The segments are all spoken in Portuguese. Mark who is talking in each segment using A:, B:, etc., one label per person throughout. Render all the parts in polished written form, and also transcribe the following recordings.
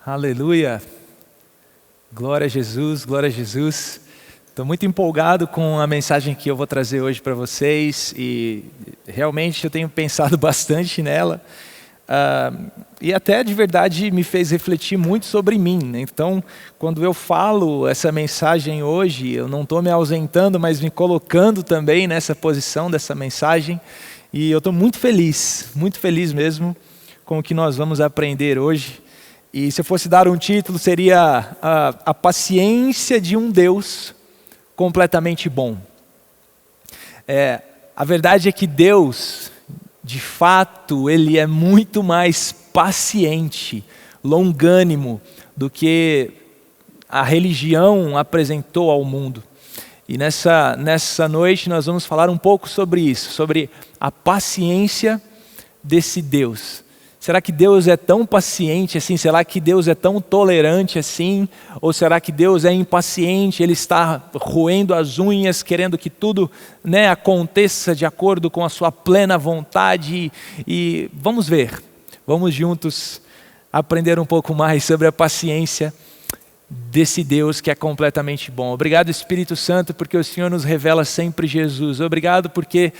A: Aleluia, glória a Jesus, glória a Jesus. Estou muito empolgado com a mensagem que eu vou trazer hoje para vocês e realmente eu tenho pensado bastante nela e até de verdade me fez refletir muito sobre mim, né? Então, quando eu falo essa mensagem hoje, eu não estou me ausentando, mas me colocando também nessa posição dessa mensagem e eu estou muito feliz mesmo com o que nós vamos aprender hoje. E se eu fosse dar um título, seria a paciência de um Deus completamente bom. A verdade é que Deus, de fato, Ele é muito mais paciente, longânimo, do que a religião apresentou ao mundo. E nessa noite nós vamos falar um pouco sobre isso, sobre a paciência desse Deus. Será que Deus é tão paciente assim? Será que Deus é tão tolerante assim? Ou será que Deus é impaciente? Ele está roendo as unhas, querendo que tudo, aconteça de acordo com a sua plena vontade? E vamos ver, vamos juntos aprender um pouco mais sobre a paciência desse Deus que é completamente bom. Obrigado, Espírito Santo, porque o Senhor nos revela sempre Jesus. Obrigado porque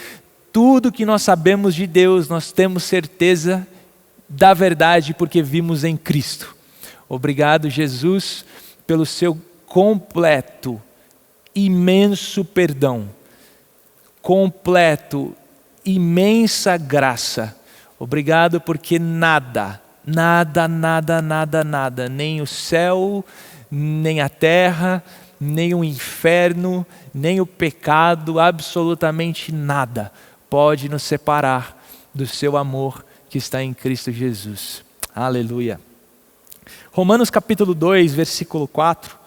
A: tudo que nós sabemos de Deus, nós temos certeza da verdade porque vimos em Cristo. Obrigado, Jesus, pelo seu completo, imenso perdão, completo, imensa graça. Obrigado porque nada, nem o céu, nem a terra, nem o inferno, nem o pecado, absolutamente nada pode nos separar do seu amor que está em Cristo Jesus. Aleluia. Romanos capítulo 2, versículo 4.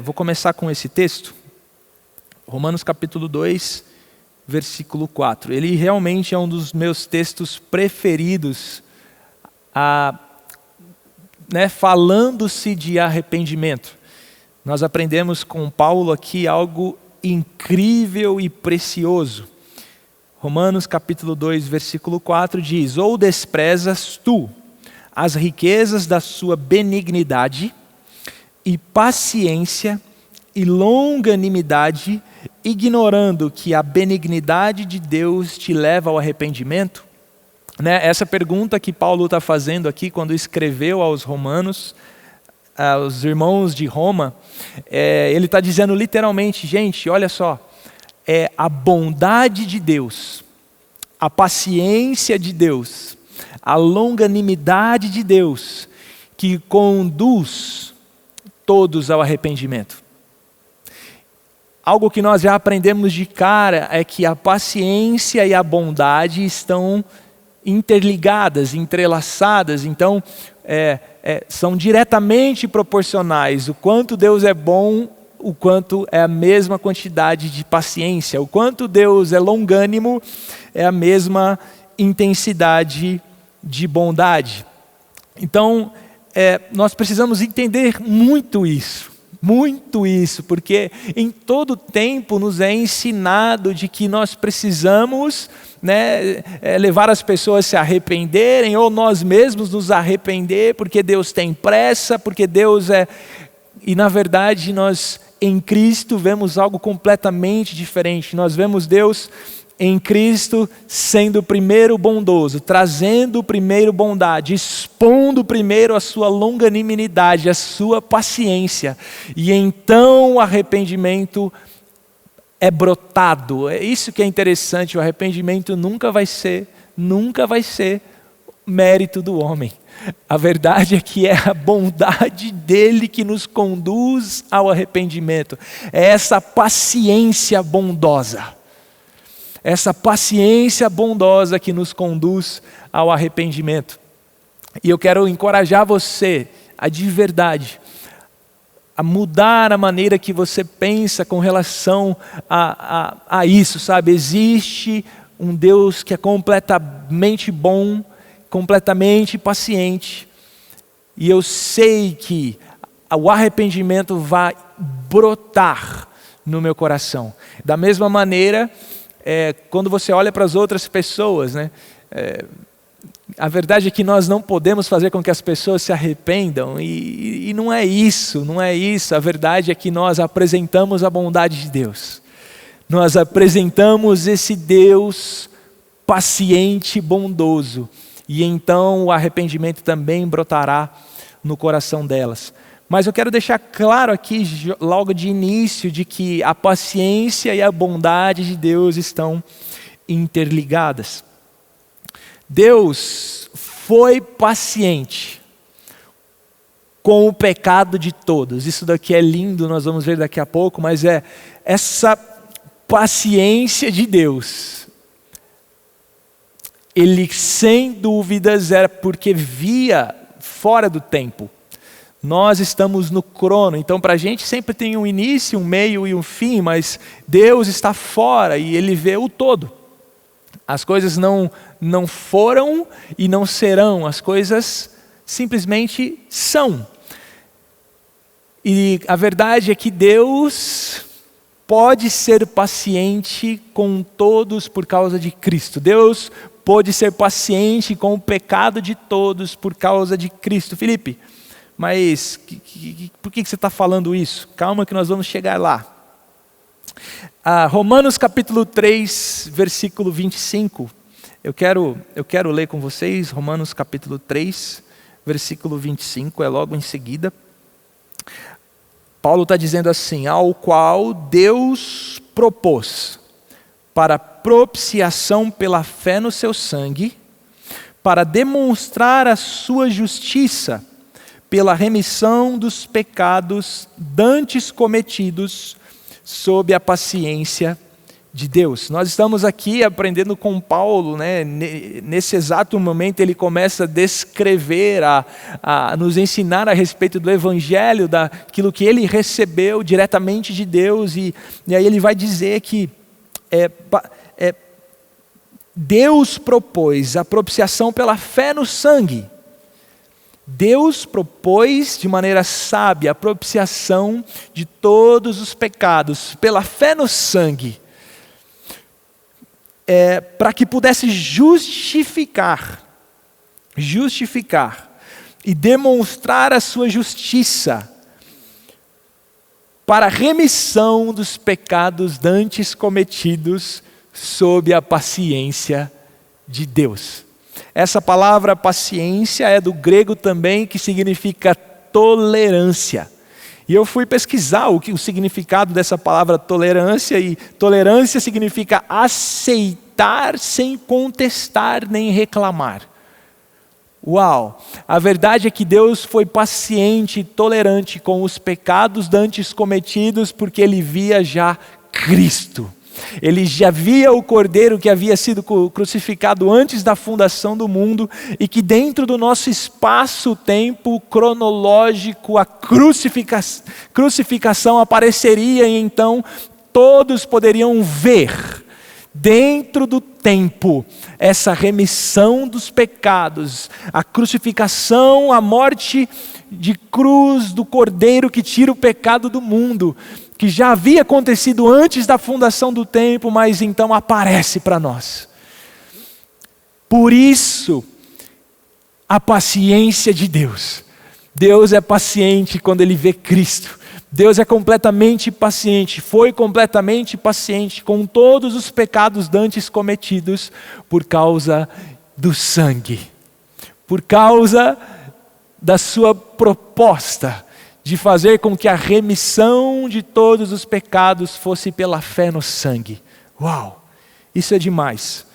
A: Vou começar com esse texto. Romanos capítulo 2, versículo 4. Ele realmente é um dos meus textos preferidos, falando-se de arrependimento. Nós aprendemos com Paulo aqui algo incrível e precioso. Romanos capítulo 2, versículo 4 diz: ou desprezas tu as riquezas da sua benignidade e paciência e longanimidade, ignorando que a benignidade de Deus te leva ao arrependimento? Essa pergunta que Paulo está fazendo aqui quando escreveu aos romanos, aos irmãos de Roma, ele está dizendo literalmente, gente, olha só, a bondade de Deus, a paciência de Deus, a longanimidade de Deus que conduz todos ao arrependimento. Algo que nós já aprendemos de cara é que a paciência e a bondade estão interligadas, entrelaçadas, então são diretamente proporcionais. O quanto Deus é bom, o quanto é a mesma quantidade de paciência. O quanto Deus é longânimo, é a mesma intensidade de bondade. Então, nós precisamos entender muito isso, porque em todo tempo nos é ensinado de que nós precisamos levar as pessoas a se arrependerem, ou nós mesmos nos arrepender, porque Deus tem pressa, porque Deus é... E na verdade nós em Cristo vemos algo completamente diferente. Nós vemos Deus em Cristo sendo primeiro bondoso, trazendo primeiro bondade, expondo primeiro a sua longanimidade, a sua paciência. E então o arrependimento é brotado. É isso que é interessante, o arrependimento nunca vai ser mérito do homem. A verdade é que é a bondade dele que nos conduz ao arrependimento. É essa paciência bondosa. Essa paciência bondosa que nos conduz ao arrependimento. E eu quero encorajar você, de verdade, a mudar a maneira que você pensa com relação a isso, sabe? Existe um Deus que é completamente bom, completamente paciente, e eu sei que o arrependimento vai brotar no meu coração. Da mesma maneira, quando você olha para as outras pessoas, A verdade é que nós não podemos fazer com que as pessoas se arrependam, e não é isso, não é isso. A verdade é que nós apresentamos a bondade de Deus. Nós apresentamos esse Deus paciente e bondoso, e então o arrependimento também brotará no coração delas. Mas eu quero deixar claro aqui, logo de início, de que a paciência e a bondade de Deus estão interligadas. Deus foi paciente com o pecado de todos. Isso daqui é lindo, nós vamos ver daqui a pouco, mas é essa paciência de Deus. Ele, sem dúvidas, era porque via fora do tempo. Nós estamos no crono, então para a gente sempre tem um início, um meio e um fim, mas Deus está fora e Ele vê o todo. As coisas não foram e não serão, as coisas simplesmente são. E a verdade é que Deus pode ser paciente com todos por causa de Cristo. Deus pode ser paciente com o pecado de todos por causa de Cristo. Felipe, mas por que você está falando isso? Calma que nós vamos chegar lá. Romanos capítulo 3, versículo 25. Eu quero ler com vocês Romanos capítulo 3, versículo 25, é logo em seguida. Paulo está dizendo assim: ao qual Deus propôs para propiciação pela fé no seu sangue, para demonstrar a sua justiça, pela remissão dos pecados dantes cometidos sob a paciência de Deus. Nós estamos aqui aprendendo com Paulo, né? Nesse exato momento ele começa a descrever, a nos ensinar a respeito do evangelho, daquilo que ele recebeu diretamente de Deus, e aí ele vai dizer que Deus propôs a propiciação pela fé no sangue. Deus propôs de maneira sábia a propiciação de todos os pecados pela fé no sangue, para que pudesse justificar e demonstrar a sua justiça para a remissão dos pecados dantes cometidos sob a paciência de Deus. Essa palavra paciência é do grego também, que significa tolerância. E eu fui pesquisar o significado dessa palavra tolerância, e tolerância significa aceitar sem contestar nem reclamar. Uau! A verdade é que Deus foi paciente e tolerante com os pecados dantes cometidos, porque Ele via já Cristo. Ele já via o Cordeiro que havia sido crucificado antes da fundação do mundo, e que dentro do nosso espaço-tempo cronológico a crucificação apareceria, e então todos poderiam ver dentro do tempo essa remissão dos pecados, a crucificação, a morte de cruz do Cordeiro que tira o pecado do mundo, que já havia acontecido antes da fundação do tempo, mas então aparece para nós. Por isso, a paciência de Deus. Deus é paciente quando Ele vê Cristo. Deus é completamente paciente, foi completamente paciente com todos os pecados dantes cometidos por causa do sangue, por causa da sua proposta de fazer com que a remissão de todos os pecados fosse pela fé no sangue. Uau! Isso é demais.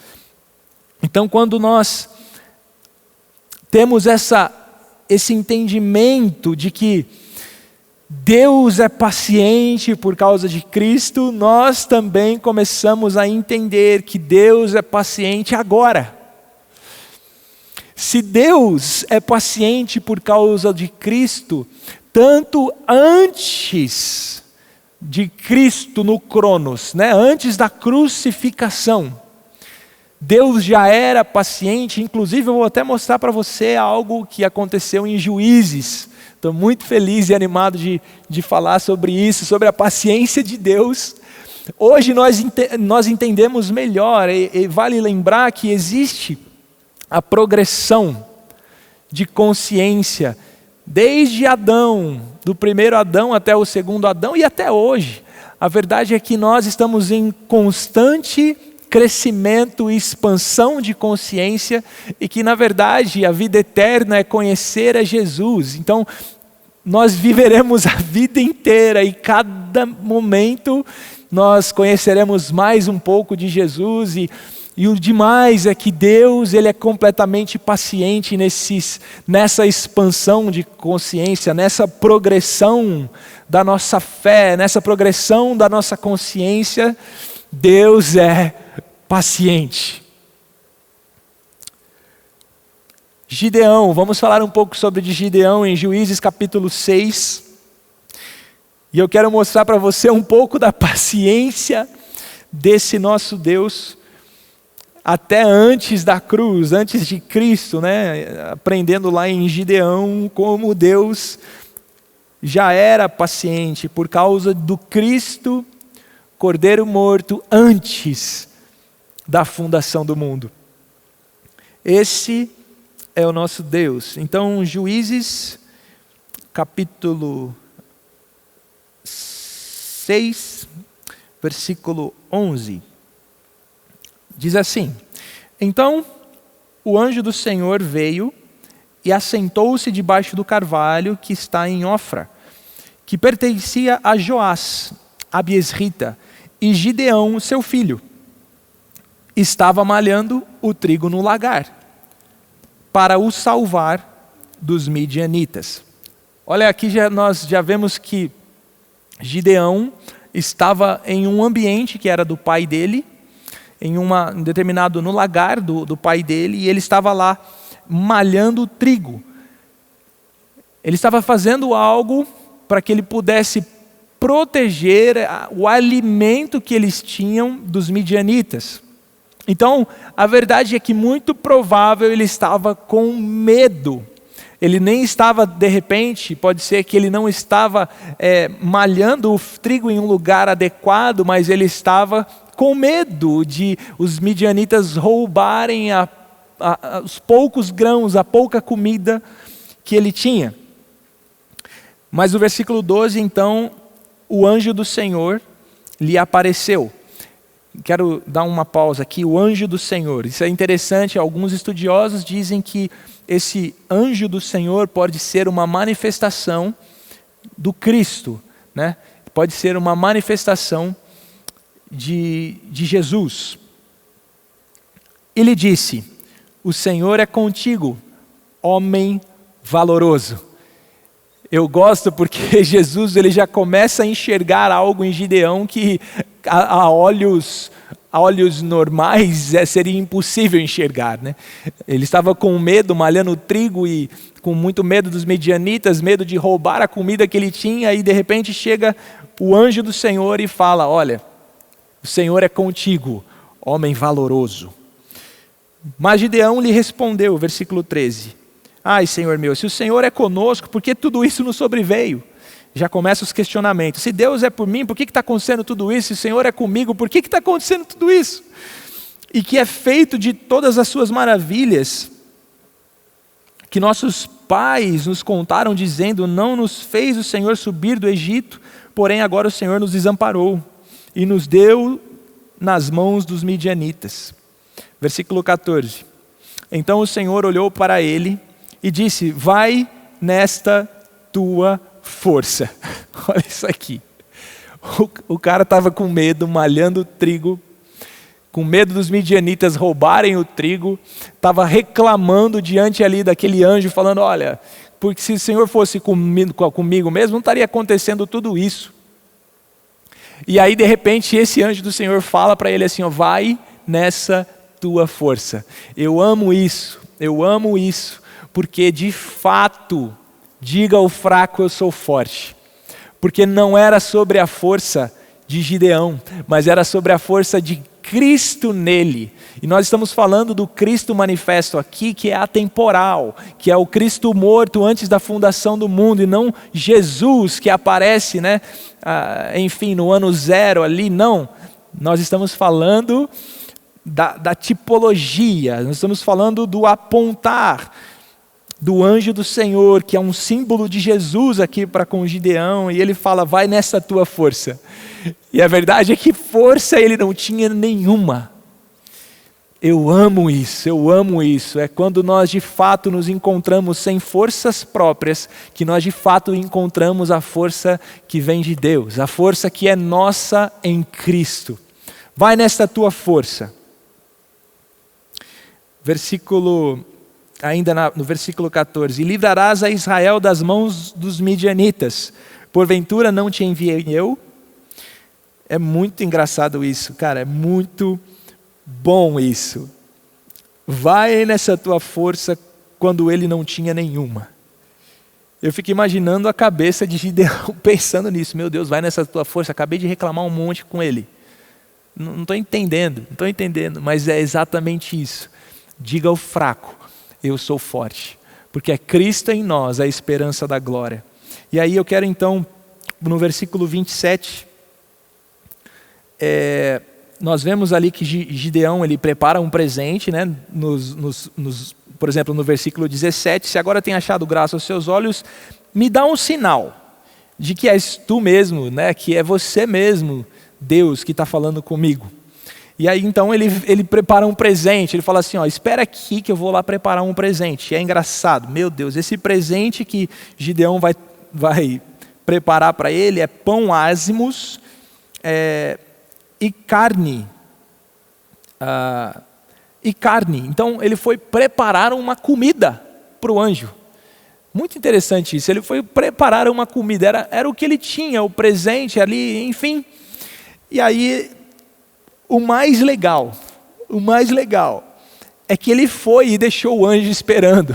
A: Então, quando nós temos esse entendimento de que Deus é paciente por causa de Cristo, nós também começamos a entender que Deus é paciente agora. Se Deus é paciente por causa de Cristo, tanto antes de Cristo no Cronos, né? Antes da crucificação, Deus já era paciente. Inclusive eu vou até mostrar para você algo que aconteceu em Juízes. Estou muito feliz e animado de falar sobre isso, sobre a paciência de Deus. Hoje nós entendemos melhor, e vale lembrar que existe a progressão de consciência, desde Adão, do primeiro Adão até o segundo Adão e até hoje. A verdade é que nós estamos em constante crescimento e expansão de consciência e que, na verdade, a vida eterna é conhecer a Jesus. Então, nós viveremos a vida inteira e cada momento nós conheceremos mais um pouco de Jesus e o demais é que Deus, Ele é completamente paciente nessa expansão de consciência, nessa progressão da nossa fé, nessa progressão da nossa consciência. Deus é paciente. Gideão, vamos falar um pouco sobre Gideão em Juízes capítulo 6. E eu quero mostrar para você um pouco da paciência desse nosso Deus, até antes da cruz, antes de Cristo, né? Aprendendo lá em Gideão como Deus já era paciente por causa do Cristo, Cordeiro morto, antes da fundação do mundo. Esse é o nosso Deus. Então, Juízes, capítulo 6, versículo 11. Diz assim: Então o anjo do Senhor veio e assentou-se debaixo do carvalho que está em Ofra, que pertencia a Joás, Abiesrita, e Gideão, seu filho, estava malhando o trigo no lagar, para o salvar dos midianitas. Olha, aqui nós já vemos que Gideão estava em um ambiente que era do pai dele, no lagar do pai dele, e ele estava lá malhando trigo. Ele estava fazendo algo para que ele pudesse proteger o alimento que eles tinham dos midianitas. Então, a verdade é que muito provável ele estava com medo. Ele nem estava, de repente, pode ser que ele não estava malhando o trigo em um lugar adequado, mas ele estava com medo de os midianitas roubarem os poucos grãos, a pouca comida que ele tinha. Mas no versículo 12, então, o anjo do Senhor lhe apareceu. Quero dar uma pausa aqui, o anjo do Senhor. Isso é interessante, alguns estudiosos dizem que esse anjo do Senhor pode ser uma manifestação do Cristo, né? Pode ser uma manifestação de Jesus. Ele disse: o Senhor é contigo, homem valoroso. Eu gosto porque Jesus ele já começa a enxergar algo em Gideão que a olhos normais seria impossível enxergar, né? Ele estava com medo, malhando trigo e com muito medo dos midianitas, medo de roubar a comida que ele tinha, e de repente chega o anjo do Senhor e fala: olha, o Senhor é contigo, homem valoroso. Mas Gideão lhe respondeu, versículo 13: ai, Senhor meu, se o Senhor é conosco, por que tudo isso nos sobreveio? Já começam os questionamentos. Se Deus é por mim, por que está acontecendo tudo isso? Se o Senhor é comigo, por que está acontecendo tudo isso? E que é feito de todas as suas maravilhas, que nossos pais nos contaram dizendo: não nos fez o Senhor subir do Egito, porém agora o Senhor nos desamparou e nos deu nas mãos dos midianitas. Versículo 14. Então o Senhor olhou para ele e disse: vai nesta tua força. Olha isso aqui. O cara estava com medo, malhando trigo, com medo dos midianitas roubarem o trigo, estava reclamando diante ali daquele anjo, falando: olha, porque se o Senhor fosse comigo mesmo, não estaria acontecendo tudo isso. E aí de repente esse anjo do Senhor fala para ele assim: ó, vai nessa tua força. Eu amo isso, porque de fato, diga ao fraco eu sou forte. Porque não era sobre a força de Gideão, mas era sobre a força de Cristo nele. E nós estamos falando do Cristo manifesto aqui, que é atemporal, que é o Cristo morto antes da fundação do mundo, e não Jesus que aparece, né? No ano 0 ali, não. Nós estamos falando da tipologia, nós estamos falando do apontar do anjo do Senhor, que é um símbolo de Jesus aqui para com Gideão, e ele fala, vai nessa tua força. E a verdade é que força ele não tinha nenhuma. Eu amo isso. É quando nós de fato nos encontramos sem forças próprias, que nós de fato encontramos a força que vem de Deus, a força que é nossa em Cristo. Vai nesta tua força. No versículo 14, e livrarás a Israel das mãos dos midianitas, porventura não te enviei eu? É muito engraçado isso, cara, é muito bom isso. Vai nessa tua força quando ele não tinha nenhuma. Eu fico imaginando a cabeça de Gideão pensando nisso. Meu Deus, vai nessa tua força, acabei de reclamar um monte com ele. Não estou entendendo, mas é exatamente isso. Diga ao fraco, eu sou forte, porque é Cristo em nós a esperança da glória. E aí eu quero então, no versículo 27, nós vemos ali que Gideão ele prepara um presente, né? Por exemplo, no versículo 17, se agora tem achado graça aos seus olhos, me dá um sinal de que és tu mesmo, né? Que é você mesmo, Deus, que está falando comigo. E aí então ele prepara um presente, ele fala assim, espera aqui que eu vou lá preparar um presente. E é engraçado, meu Deus, esse presente que Gideão vai preparar para ele é pão ázimos, e carne. Então ele foi preparar uma comida para o anjo. Muito interessante isso, ele foi preparar uma comida, era o que ele tinha, o presente ali, enfim. E aí, o mais legal é que ele foi e deixou o anjo esperando.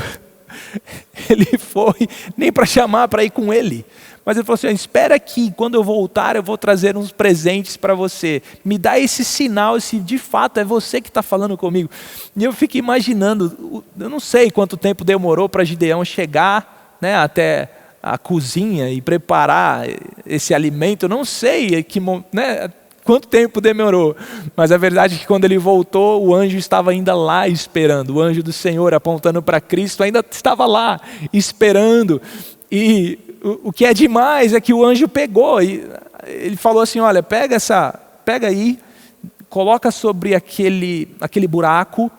A: Ele foi, nem para chamar para ir com ele. Mas ele falou assim, espera aqui, quando eu voltar eu vou trazer uns presentes para você. Me dá esse sinal, se de fato é você que está falando comigo. E eu fico imaginando, eu não sei quanto tempo demorou para Gideão chegar, né, até a cozinha e preparar esse alimento. Eu não sei quanto tempo demorou. Mas a verdade é que quando ele voltou, o anjo estava ainda lá esperando. O anjo do Senhor apontando para Cristo ainda estava lá esperando. E o que é demais é que o anjo pegou e ele falou assim, olha, pega aí, coloca sobre aquele buraco,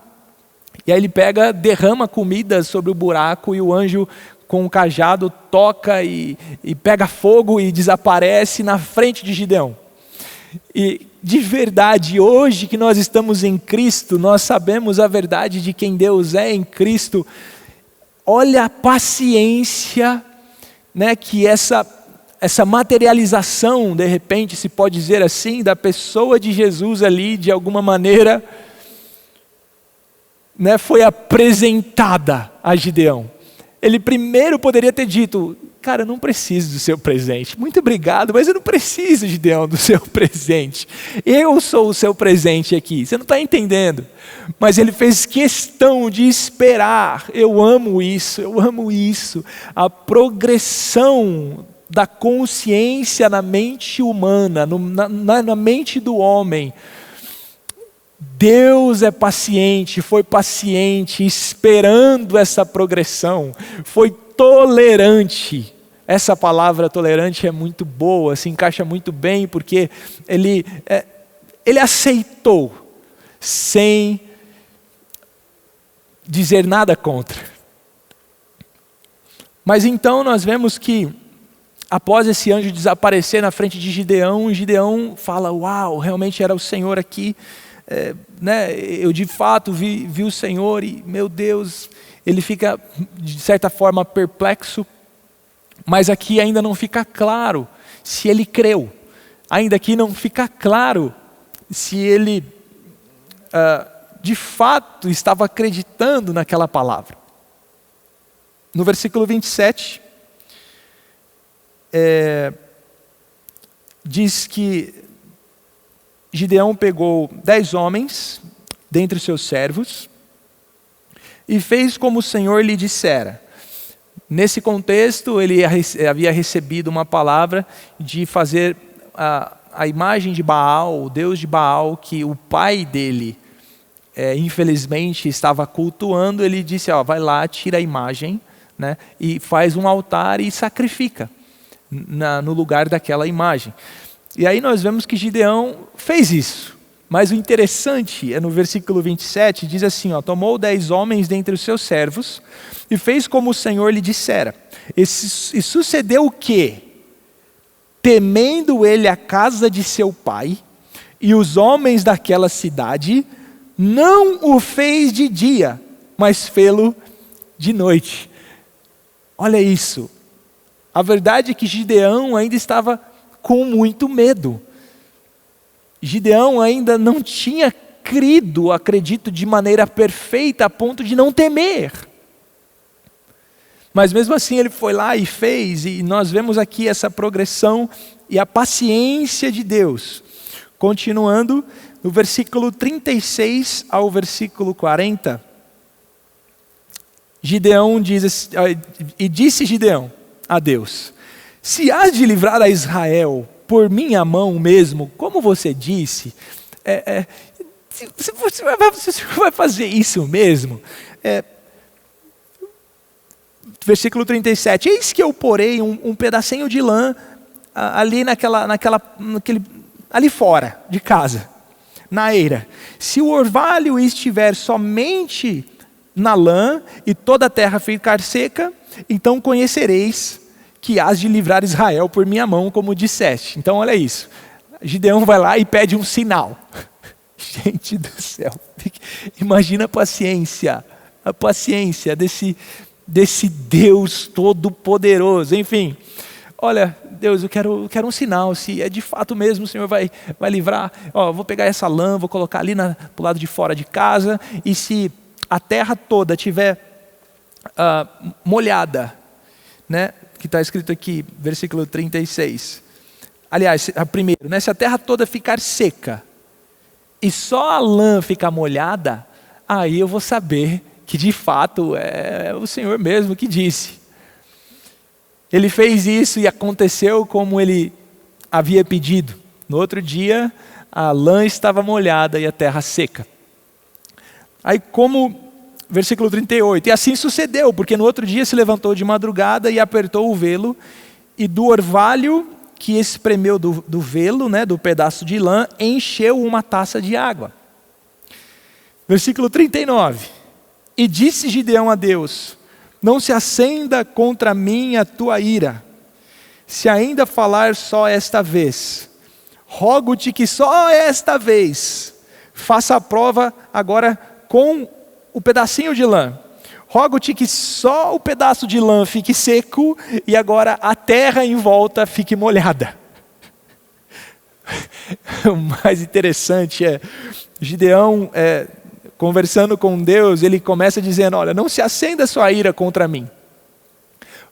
A: e aí ele derrama comida sobre o buraco, e o anjo com o cajado toca e pega fogo e desaparece na frente de Gideão. E de verdade, hoje que nós estamos em Cristo, nós sabemos a verdade de quem Deus é em Cristo. Olha a paciência, né, que essa materialização, de repente, se pode dizer assim, da pessoa de Jesus ali, de alguma maneira, né, foi apresentada a Gideão. Ele primeiro poderia ter dito, cara, eu não preciso do seu presente. Muito obrigado, mas eu não preciso, Gideão, do seu presente. Eu sou o seu presente aqui. Você não está entendendo. Mas ele fez questão de esperar. Eu amo isso. A progressão da consciência na mente humana, na mente do homem. Deus é paciente, foi paciente, esperando essa progressão, foi tolerante. Essa palavra tolerante é muito boa, se encaixa muito bem, porque ele aceitou, sem dizer nada contra. Mas então nós vemos que, após esse anjo desaparecer na frente de Gideão, Gideão fala, uau, realmente era o Senhor aqui. Eu de fato vi o Senhor e, meu Deus, ele fica de certa forma perplexo, mas aqui ainda não fica claro se ele creu, ainda aqui não fica claro se ele de fato estava acreditando naquela palavra. No versículo 27, diz que Gideão pegou 10 homens dentre os seus servos e fez como o Senhor lhe dissera. Nesse contexto, ele havia recebido uma palavra de fazer a imagem de Baal, o Deus de Baal, que o pai dele infelizmente estava cultuando, ele disse, vai lá, tira a imagem, né, e faz um altar e sacrifica no lugar daquela imagem. E aí nós vemos que Gideão fez isso. Mas o interessante é no versículo 27, diz assim, tomou 10 homens dentre os seus servos e fez como o Senhor lhe dissera. E sucedeu o quê? Temendo ele a casa de seu pai e os homens daquela cidade, não o fez de dia, mas fê-lo de noite. Olha isso. A verdade é que Gideão ainda estava com muito medo. Gideão ainda não tinha crido, acredito, de maneira perfeita a ponto de não temer. Mas mesmo assim ele foi lá e fez, e nós vemos aqui essa progressão e a paciência de Deus. Continuando, no versículo 36 ao versículo 40, Gideão diz, e disse Gideão a Deus, se hás de livrar a Israel por minha mão mesmo, como você disse, você vai fazer isso mesmo? Versículo 37, eis que eu porei um pedacinho de lã ali ali fora de casa, na eira. Se o orvalho estiver somente na lã e toda a terra ficar seca, então conhecereis que hás de livrar Israel por minha mão, como disseste. Então olha isso, Gideão vai lá e pede um sinal. Gente do céu, imagina a paciência desse Deus todo-poderoso. Enfim, olha, Deus, eu quero um sinal, se é de fato mesmo o Senhor vai livrar. Vou pegar essa lã, vou colocar ali pro lado de fora de casa, e se a terra toda estiver molhada, né? Que está escrito aqui, versículo 36. Aliás, primeiro, né? Se a terra toda ficar seca e só a lã ficar molhada, aí eu vou saber que de fato é o Senhor mesmo que disse. Ele fez isso e aconteceu como ele havia pedido. No outro dia, a lã estava molhada e a terra seca. Aí versículo 38, e assim sucedeu, porque no outro dia se levantou de madrugada e apertou o velo, e do orvalho que espremeu do velo, né, do pedaço de lã, encheu uma taça de água. Versículo 39, e disse Gideão a Deus, não se acenda contra mim a tua ira, se ainda falar só esta vez, rogo-te que só esta vez, faça a prova agora com o pedacinho de lã. Rogo-te que só o pedaço de lã fique seco e agora a terra em volta fique molhada. O mais interessante é, Gideão, conversando com Deus, ele começa dizendo, olha, não se acenda sua ira contra mim.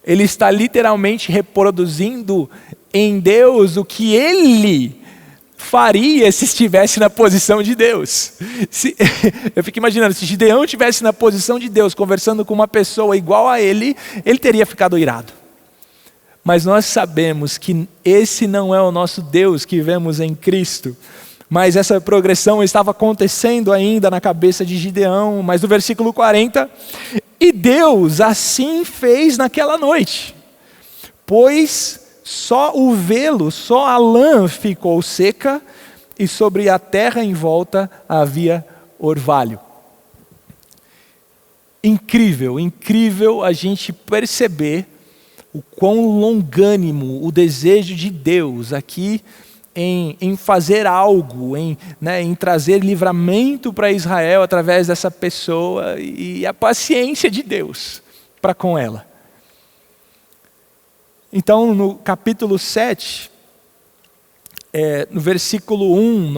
A: Ele está literalmente reproduzindo em Deus o que ele faria se estivesse na posição de Deus. Eu fico imaginando, se Gideão estivesse na posição de Deus, conversando com uma pessoa igual a ele teria ficado irado. Mas nós sabemos que esse não é o nosso Deus que vemos em Cristo. Mas essa progressão estava acontecendo ainda na cabeça de Gideão. Mas no versículo 40, e Deus assim fez naquela noite, pois só o velo, só a lã ficou seca, e sobre a terra em volta havia orvalho. Incrível a gente perceber o quão longânimo o desejo de Deus aqui em fazer algo, em trazer livramento para Israel através dessa pessoa, e a paciência de Deus para com ela. Então, no capítulo 7, no versículo 1,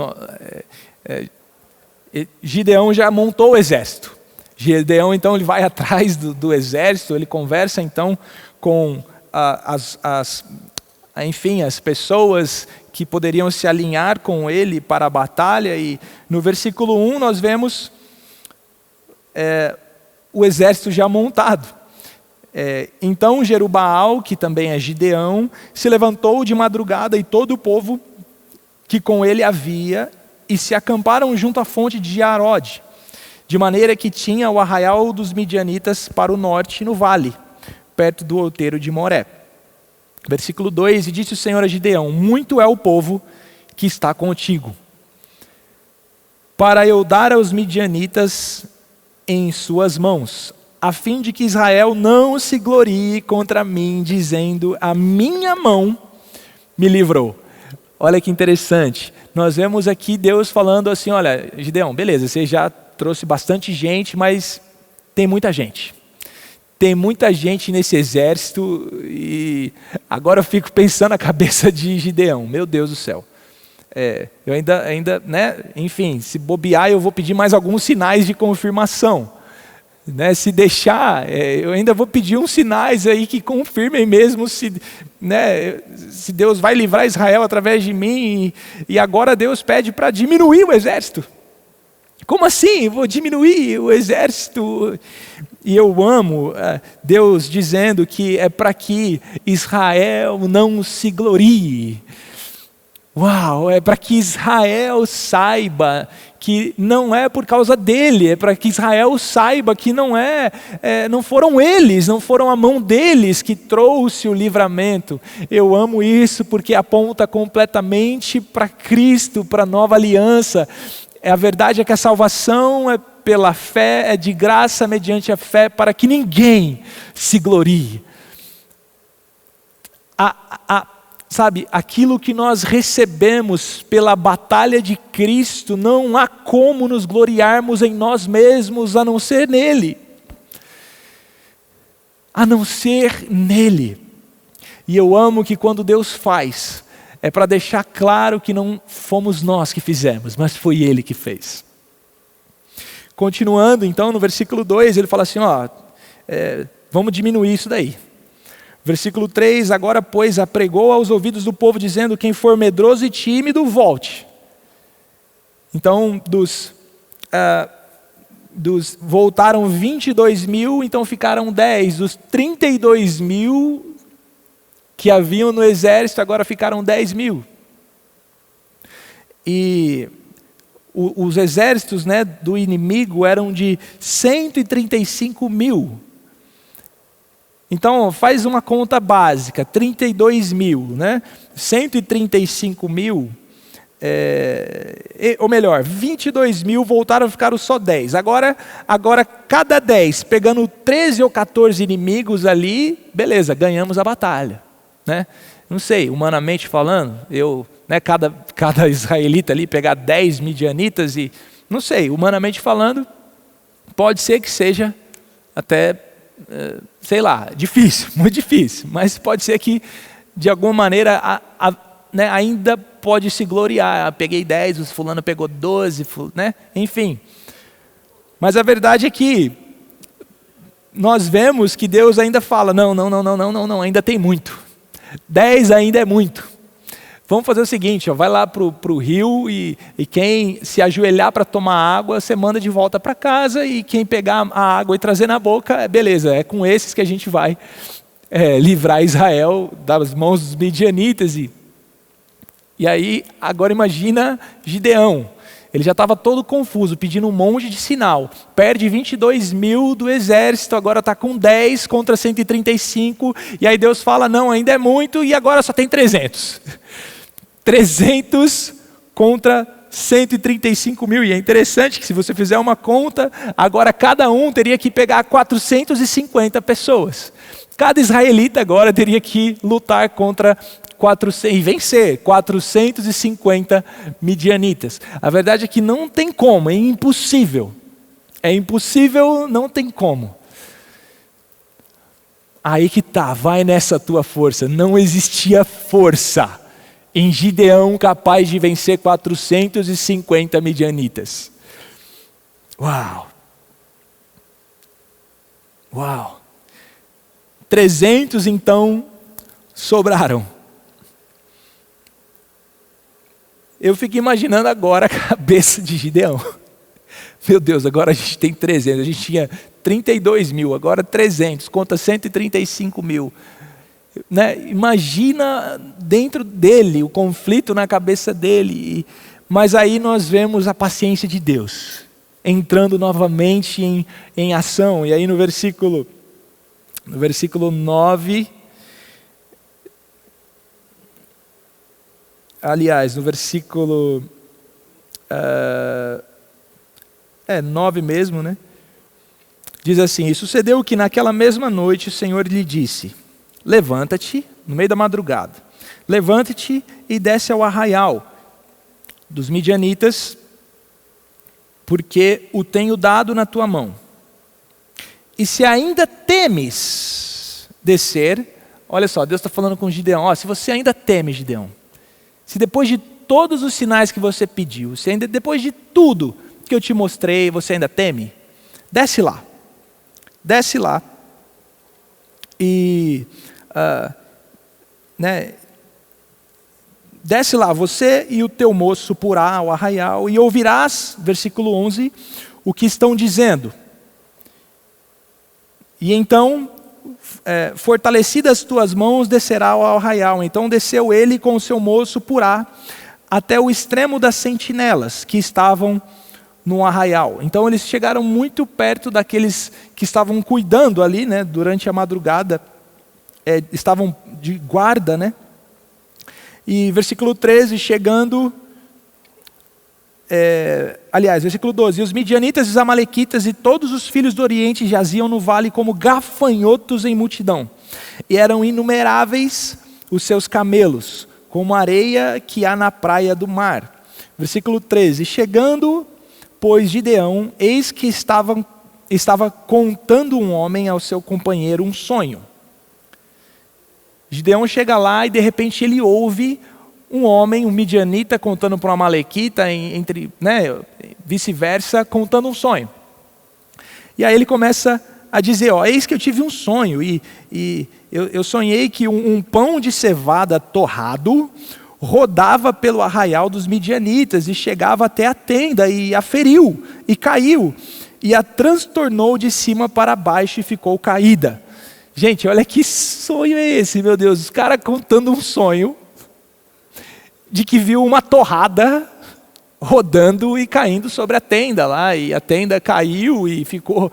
A: Gideão já montou o exército. Gideão, então, ele vai atrás do exército, ele conversa, então, com as pessoas que poderiam se alinhar com ele para a batalha. E no versículo 1 nós vemos o exército já montado. Então Jerubaal, que também é Gideão, se levantou de madrugada, e todo o povo que com ele havia, e se acamparam junto à fonte de Arode. de maneira que tinha o arraial dos midianitas para o norte no vale, perto do outeiro de Moré. Versículo 2, e disse o Senhor a Gideão: muito é o povo que está contigo, para eu dar aos midianitas em suas mãos, a fim de que Israel não se glorie contra mim, dizendo: a minha mão me livrou. Olha que interessante, nós vemos aqui Deus falando assim: olha, Gideão, beleza, você já trouxe bastante gente, mas tem muita gente. Tem muita gente nesse exército, e agora eu fico pensando na cabeça de Gideão, meu Deus do céu. Eu ainda, né, enfim, se bobear eu vou pedir mais alguns sinais de confirmação. Né, se deixar, eu ainda vou pedir uns sinais aí que confirmem mesmo se Deus vai livrar Israel através de mim, e agora Deus pede para diminuir o exército. Como assim? Vou diminuir o exército? E eu amo Deus dizendo que é para que Israel não se glorie. Uau, é para que Israel saiba que não é por causa dele, é para que Israel saiba que não foram eles, não foram a mão deles que trouxe o livramento. Eu amo isso porque aponta completamente para Cristo, para a nova aliança. A verdade é que a salvação é pela fé, é de graça mediante a fé, para que ninguém se glorie. Sabe, aquilo que nós recebemos pela batalha de Cristo, não há como nos gloriarmos em nós mesmos, a não ser nele. A não ser nele. E eu amo que quando Deus faz, é para deixar claro que não fomos nós que fizemos, mas foi Ele que fez. Continuando então no versículo 2, ele fala assim, vamos diminuir isso daí. Versículo 3, agora pois apregou aos ouvidos do povo, dizendo: quem for medroso e tímido, volte. Então voltaram 22 mil, então ficaram 10. Dos 32 mil que haviam no exército, agora ficaram 10 mil. E os exércitos, né, do inimigo eram de 135 mil. Então, faz uma conta básica, 32 mil, né? 135 mil, ou melhor, 22 mil voltaram a ficar só 10. Agora, cada 10, pegando 13 ou 14 inimigos ali, beleza, ganhamos a batalha. Né? Não sei, humanamente falando, cada israelita ali pegar 10 midianitas e, não sei, humanamente falando, pode ser que seja até... sei lá, difícil, muito difícil, mas pode ser que de alguma maneira ainda pode se gloriar. Peguei 10, o fulano pegou 12, né? Enfim. Mas a verdade é que nós vemos que Deus ainda fala, não, ainda tem muito. 10 ainda é muito. Vamos fazer o seguinte, vai lá para o rio e quem se ajoelhar para tomar água, você manda de volta para casa, e quem pegar a água e trazer na boca, beleza, é com esses que a gente vai livrar Israel das mãos dos midianitas. E aí, agora imagina Gideão, ele já estava todo confuso, pedindo um monte de sinal, perde 22 mil do exército, agora está com 10 contra 135, e aí Deus fala, não, ainda é muito, e agora só tem 300. 300 contra 135 mil. E é interessante que se você fizer uma conta, agora cada um teria que pegar 450 pessoas. Cada israelita agora teria que lutar contra 400 e vencer 450 midianitas. A verdade é que não tem como, é impossível. É impossível, não tem como. Aí que tá, vai nessa tua força. Não existia força em Gideão capaz de vencer 450 midianitas. Uau! 300 então sobraram. Eu fico imaginando agora a cabeça de Gideão. Meu Deus, agora a gente tem 300, a gente tinha 32 mil, agora 300, conta 135 mil. Né? Imagina dentro dele, o conflito na cabeça dele. Mas aí nós vemos a paciência de Deus. entrando novamente em ação. E aí no versículo 9, aliás, no versículo 9 mesmo, né? Diz assim: e sucedeu que naquela mesma noite o Senhor lhe disse: levanta-te, no meio da madrugada, levanta-te e desce ao arraial dos midianitas, porque o tenho dado na tua mão. E se ainda temes descer, olha só, Deus está falando com Gideão, se você ainda teme, Gideão, se depois de todos os sinais que você pediu, se ainda depois de tudo que eu te mostrei, você ainda teme, desce lá e desce lá, você e o teu moço porá ao arraial, e ouvirás, versículo 11, o que estão dizendo. E então, fortalecidas as tuas mãos, descerá ao arraial. Então desceu ele com o seu moço porá até o extremo das sentinelas que estavam no arraial. Então eles chegaram muito perto daqueles que estavam cuidando ali, né, durante a madrugada, estavam de guarda, né? E versículo 13, chegando, versículo 12, e os midianitas, os amalequitas e todos os filhos do Oriente jaziam no vale como gafanhotos em multidão, e eram inumeráveis os seus camelos, como areia que há na praia do mar. Versículo 13, chegando, pois, Gideão, eis que estava contando um homem ao seu companheiro um sonho. Gideão chega lá e de repente ele ouve um homem, um midianita, contando para uma amalequita, vice-versa, contando um sonho. E aí ele começa a dizer, eis que eu tive um sonho, e eu sonhei que um pão de cevada torrado rodava pelo arraial dos midianitas e chegava até a tenda e a feriu e caiu, e a transtornou de cima para baixo e ficou caída. Gente, olha que sonho é esse, meu Deus. Os caras contando um sonho de que viu uma torrada rodando e caindo sobre a tenda lá, e a tenda caiu e ficou,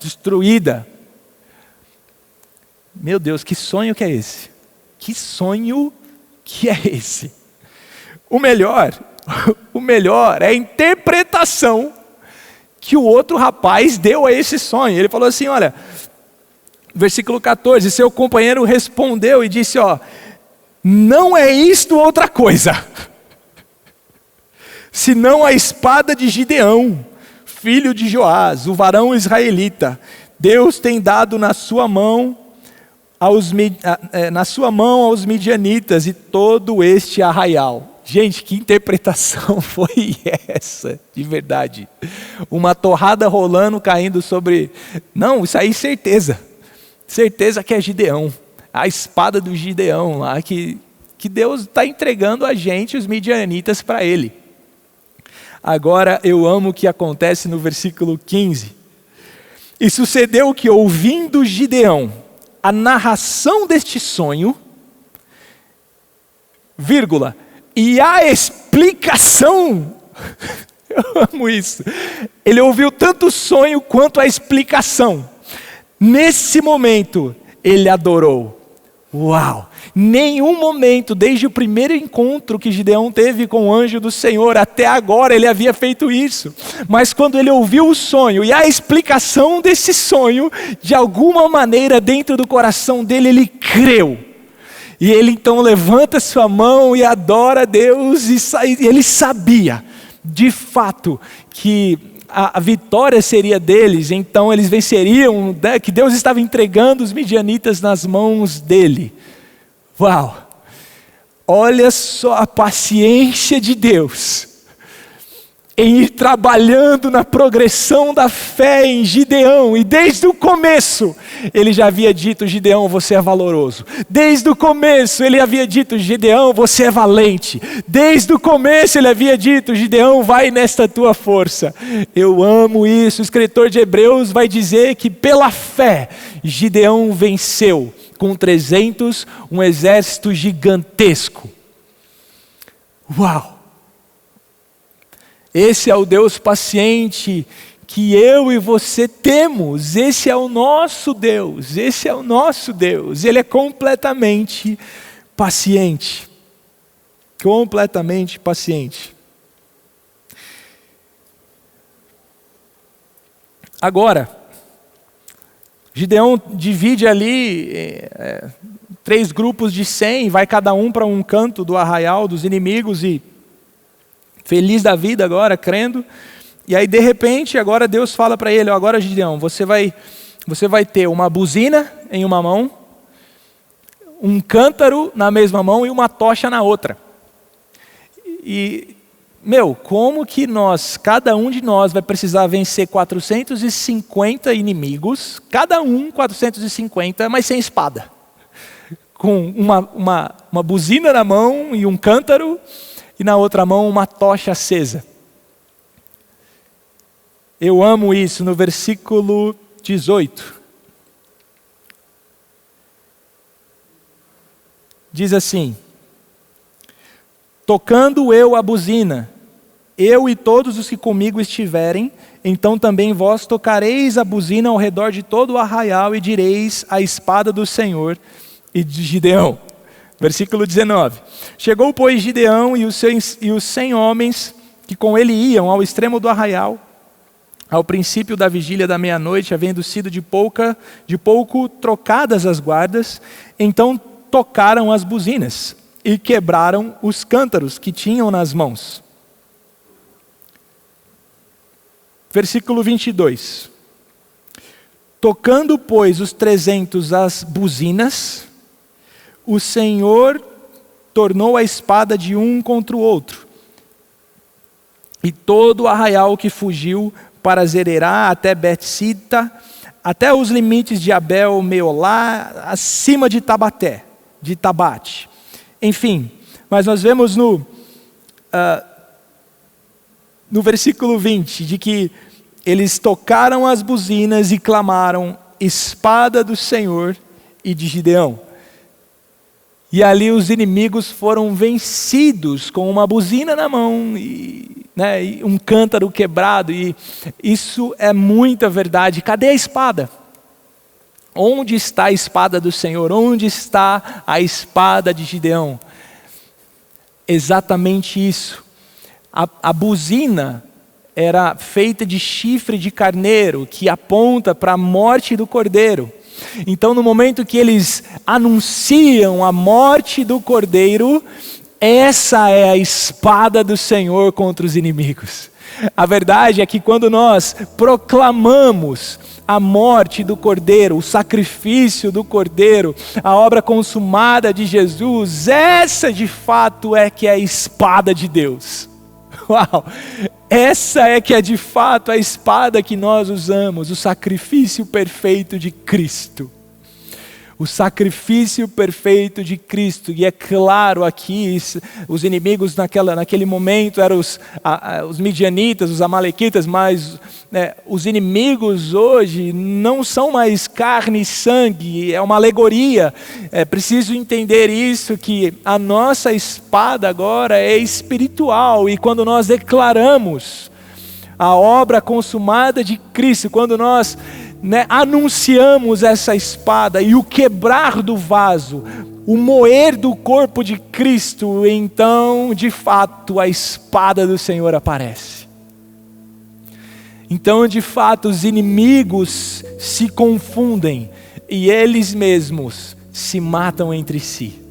A: destruída. Meu Deus, que sonho que é esse? Que sonho que é esse? O melhor é a interpretação que o outro rapaz deu a esse sonho. Ele falou assim, olha, versículo 14, seu companheiro respondeu e disse, não é isto outra coisa, senão a espada de Gideão, filho de Joás, o varão israelita. Deus tem dado na sua mão aos midianitas e todo este arraial. Gente, que interpretação foi essa, de verdade? Uma torrada rolando, caindo sobre... Não, isso aí certeza que é Gideão, a espada do Gideão lá, que Deus está entregando a gente, os midianitas, para ele. Agora eu amo o que acontece no versículo 15. E sucedeu que, ouvindo Gideão a narração deste sonho, e a explicação, eu amo isso, ele ouviu tanto o sonho quanto a explicação. Nesse momento, ele adorou. Uau! Nenhum momento, desde o primeiro encontro que Gideão teve com o anjo do Senhor, até agora ele havia feito isso. Mas quando ele ouviu o sonho e a explicação desse sonho, de alguma maneira dentro do coração dele, ele creu. E ele então levanta sua mão e adora a Deus, e ele sabia, de fato, que a vitória seria deles, então eles venceriam, que Deus estava entregando os midianitas nas mãos dele. Uau! Olha só a paciência de Deus em ir trabalhando na progressão da fé em Gideão, e desde o começo ele já havia dito, Gideão, você é valoroso. Desde o começo ele havia dito, Gideão, você é valente. Desde o começo ele havia dito, Gideão, vai nesta tua força. Eu amo isso. O escritor de Hebreus vai dizer que pela fé Gideão venceu com 300, um exército gigantesco. Uau! Esse é o Deus paciente que eu e você temos. Esse é o nosso Deus, esse é o nosso Deus. Ele é completamente paciente. Completamente paciente. Agora, Gideão divide ali 3 grupos de 100, vai cada um para um canto do arraial dos inimigos e feliz da vida agora, crendo. E aí de repente agora Deus fala para ele: agora Gideão, você vai ter uma buzina em uma mão, um cântaro na mesma mão e uma tocha na outra. E, como que cada um de nós vai precisar vencer 450 inimigos, cada um 450, mas sem espada, com uma buzina na mão e um cântaro, e na outra mão uma tocha acesa. Eu amo isso no versículo 18. Diz assim: tocando eu a buzina, eu e todos os que comigo estiverem, então também vós tocareis a buzina ao redor de todo o arraial e direis: a espada do Senhor e de Gideão. Versículo 19. Chegou, pois, Gideão e os 100 homens que com ele iam ao extremo do arraial, ao princípio da vigília da meia-noite, havendo sido de pouco trocadas as guardas, então tocaram as buzinas e quebraram os cântaros que tinham nas mãos. Versículo 22. Tocando, pois, os 300 as buzinas, o Senhor tornou a espada de um contra o outro. E todo o arraial que fugiu para Zererá até Bet-sita, até os limites de Abel-meolá, acima de Tabate. Enfim, mas nós vemos no versículo 20, de que eles tocaram as buzinas e clamaram: espada do Senhor e de Gideão. E ali os inimigos foram vencidos com uma buzina na mão e um cântaro quebrado. E isso é muita verdade. Cadê a espada? Onde está a espada do Senhor? Onde está a espada de Gideão? Exatamente isso. A buzina era feita de chifre de carneiro, que aponta para a morte do cordeiro. Então, no momento que eles anunciam a morte do cordeiro, essa é a espada do Senhor contra os inimigos. A verdade é que quando nós proclamamos a morte do cordeiro, o sacrifício do cordeiro, a obra consumada de Jesus, essa de fato é que é a espada de Deus. Uau! Essa é que é de fato a espada que nós usamos, o sacrifício perfeito de Cristo. O sacrifício perfeito de Cristo. E é claro aqui, os inimigos naquele momento eram os midianitas, os amalequitas, mas os inimigos hoje não são mais carne e sangue, é uma alegoria. É preciso entender isso, que a nossa espada agora é espiritual, e quando nós declaramos a obra consumada de Cristo, quando nós anunciamos essa espada e o quebrar do vaso, o moer do corpo de Cristo, então de fato a espada do Senhor aparece. Então de fato os inimigos se confundem e eles mesmos se matam entre si.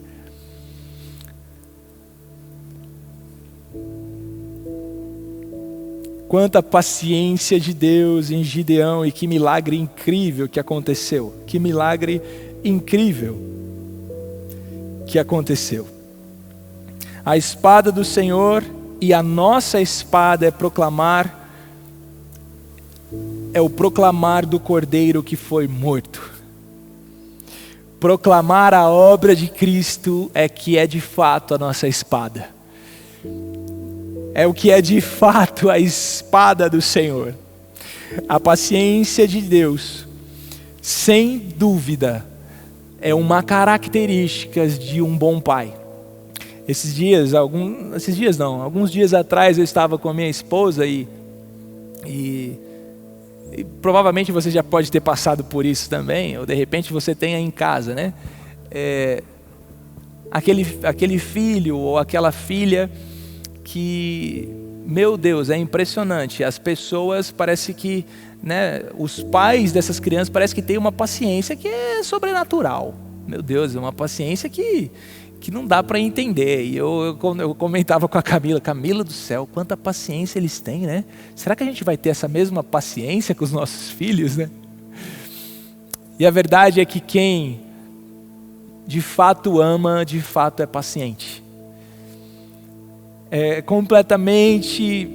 A: Quanta paciência de Deus em Gideão, e que milagre incrível que aconteceu. Que milagre incrível que aconteceu. A espada do Senhor e a nossa espada é o proclamar do Cordeiro que foi morto. Proclamar a obra de Cristo é que é de fato a nossa espada. É o que é de fato a espada do Senhor. A paciência de Deus, sem dúvida, é uma característica de um bom pai. Alguns dias atrás eu estava com a minha esposa e provavelmente você já pode ter passado por isso também, ou de repente você tem aí em casa, né? Aquele filho ou aquela filha que, meu Deus, é impressionante. As pessoas parece que, né, os pais dessas crianças parece que têm uma paciência que é sobrenatural. Meu Deus, é uma paciência que não dá para entender. E eu comentava com a Camila do céu, quanta paciência eles têm, né? Será que a gente vai ter essa mesma paciência com os nossos filhos, né? E a verdade é que quem de fato ama, de fato é paciente. É completamente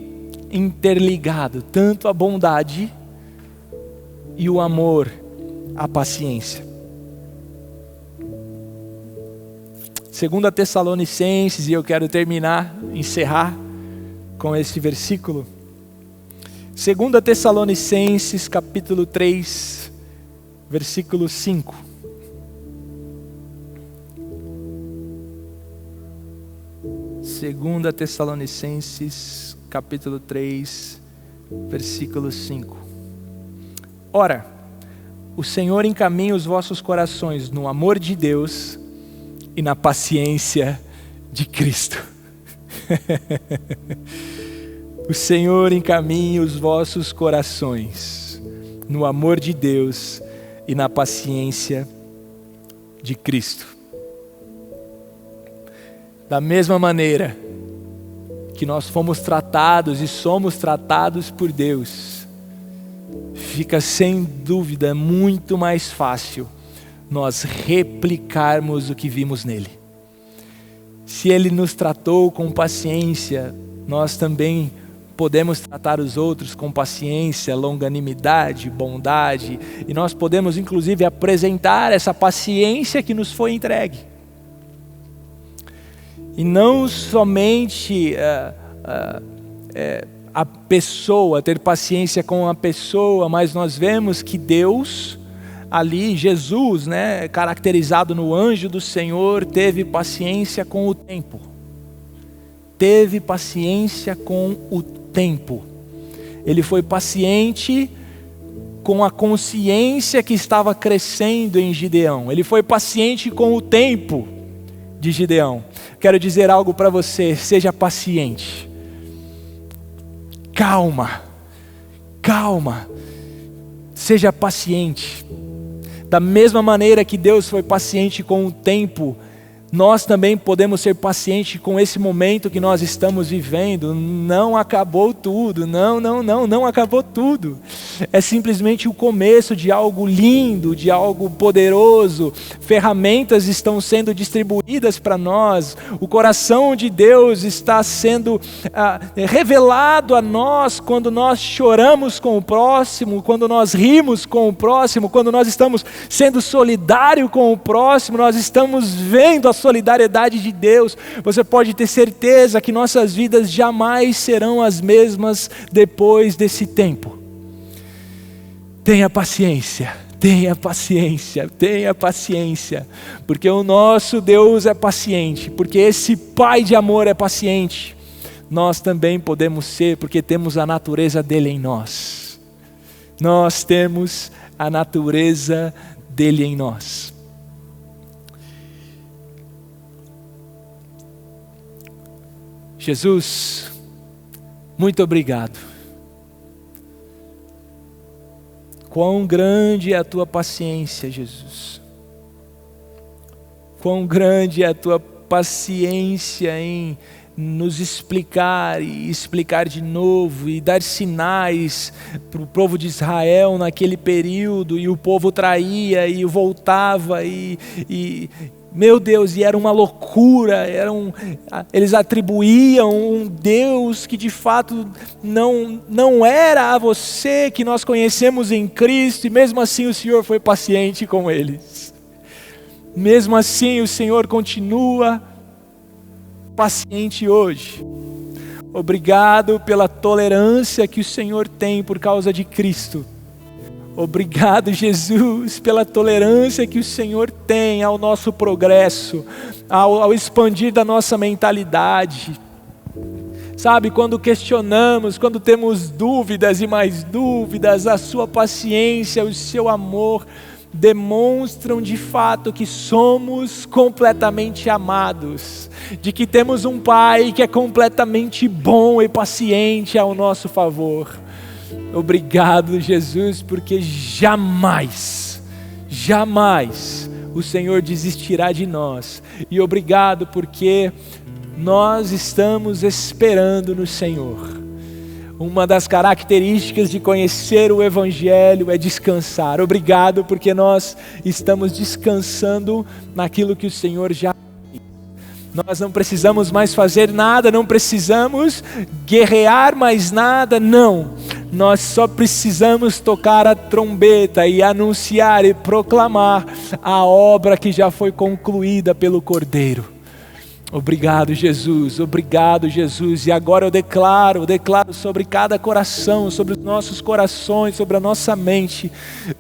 A: interligado, tanto a bondade e o amor, a paciência. 2 Tessalonicenses, e eu quero encerrar com esse versículo. 2 Tessalonicenses, capítulo 3, versículo 5. Segunda Tessalonicenses, capítulo 3, versículo 5. Ora, o Senhor encaminha os vossos corações no amor de Deus e na paciência de Cristo. O Senhor encaminha os vossos corações no amor de Deus e na paciência de Cristo. Da mesma maneira que nós fomos tratados e somos tratados por Deus, fica sem dúvida muito mais fácil nós replicarmos o que vimos nele. Se ele nos tratou com paciência, nós também podemos tratar os outros com paciência, longanimidade, bondade, e nós podemos inclusive apresentar essa paciência que nos foi entregue. E não somente a pessoa, ter paciência com a pessoa, mas nós vemos que Deus, ali, Jesus, né, caracterizado no anjo do Senhor, teve paciência com o tempo. Teve paciência com o tempo. Ele foi paciente com a consciência que estava crescendo em Gideão. Ele foi paciente com o tempo de Gideão. Quero dizer algo para você, seja paciente. Calma. Seja paciente. Da mesma maneira que Deus foi paciente com o tempo, nós também podemos ser pacientes com esse momento que nós estamos vivendo. Não acabou tudo, não acabou tudo. É simplesmente o começo de algo lindo, de algo poderoso. Ferramentas estão sendo distribuídas para nós. O coração de Deus está sendo revelado a nós quando nós choramos com o próximo, quando nós rimos com o próximo, quando nós estamos sendo solidários com o próximo, nós estamos vendo a solidariedade de Deus. Você pode ter certeza que nossas vidas jamais serão as mesmas depois desse tempo. Tenha paciência, porque o nosso Deus é paciente, porque esse Pai de amor é paciente. Nós também podemos ser, porque temos a natureza dele em nós. Nós temos a natureza dele em nós. Jesus, muito obrigado. Quão grande é a tua paciência, Jesus. Quão grande é a tua paciência em nos explicar e explicar de novo e dar sinais para o povo de Israel naquele período, e o povo traía e voltava meu Deus, e era uma loucura, eles atribuíam um Deus que de fato não era a você que nós conhecemos em Cristo, e mesmo assim o Senhor foi paciente com eles. Mesmo assim o Senhor continua paciente hoje. Obrigado pela tolerância que o Senhor tem por causa de Cristo. Obrigado, Jesus, pela tolerância que o Senhor tem ao nosso progresso, ao expandir da nossa mentalidade. Sabe, quando questionamos, quando temos dúvidas e mais dúvidas, a sua paciência, o seu amor demonstram de fato que somos completamente amados, de que temos um Pai que é completamente bom e paciente ao nosso favor. Obrigado, Jesus, porque jamais o Senhor desistirá de nós. E obrigado porque nós estamos esperando no Senhor. Uma das características de conhecer o Evangelho é descansar. Obrigado porque nós estamos descansando naquilo que o Senhor já fez. Nós não precisamos mais fazer nada, não precisamos guerrear mais nada, não. Nós só precisamos tocar a trombeta e anunciar e proclamar a obra que já foi concluída pelo Cordeiro. Obrigado, Jesus, obrigado, Jesus. E agora eu declaro sobre cada coração, sobre os nossos corações, sobre a nossa mente,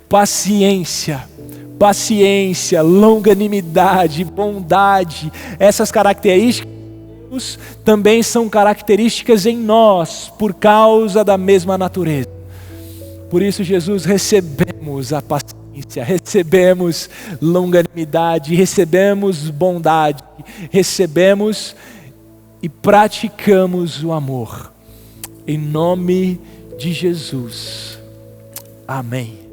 A: paciência, longanimidade, bondade. Essas características também são características em nós, por causa da mesma natureza. Por isso, Jesus, recebemos a paciência, recebemos longanimidade, recebemos bondade, recebemos e praticamos o amor. Em nome de Jesus. Amém.